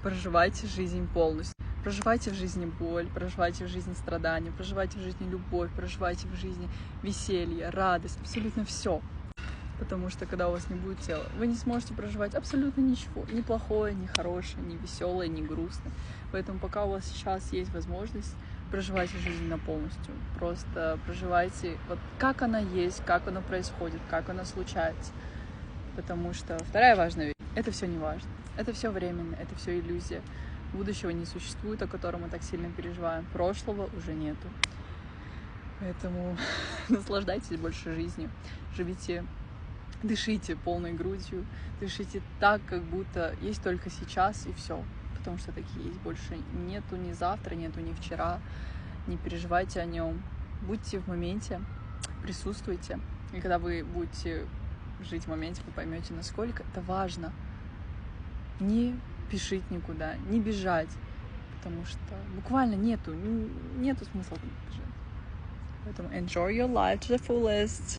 проживайте жизнь полностью. Проживайте в жизни боль, проживайте в жизни страдания, проживайте в жизни любовь, проживайте в жизни веселье, радость, абсолютно все. Потому что когда у вас не будет тела, вы не сможете проживать абсолютно ничего. Ни плохое, ни хорошее, ни веселое, ни грустное. Поэтому пока у вас сейчас есть возможность, проживайте жизнь на полностью. Просто проживайте вот как она есть, как она происходит, как она случается. Потому что вторая важная вещь, это все не важно. Это все временно, это все иллюзия. Будущего не существует, о котором мы так сильно переживаем. Прошлого уже нету. Поэтому наслаждайтесь больше жизнью. Живите, дышите полной грудью, дышите так, как будто есть только сейчас и все. Потому что такие есть. Больше нету ни завтра, нету ни вчера. Не переживайте о нем. Будьте в моменте, присутствуйте. И когда вы будете жить в моменте, вы поймете, насколько это важно. Не спешить никуда, не бежать. Потому что буквально нету смысла бежать. Поэтому enjoy your life to the fullest.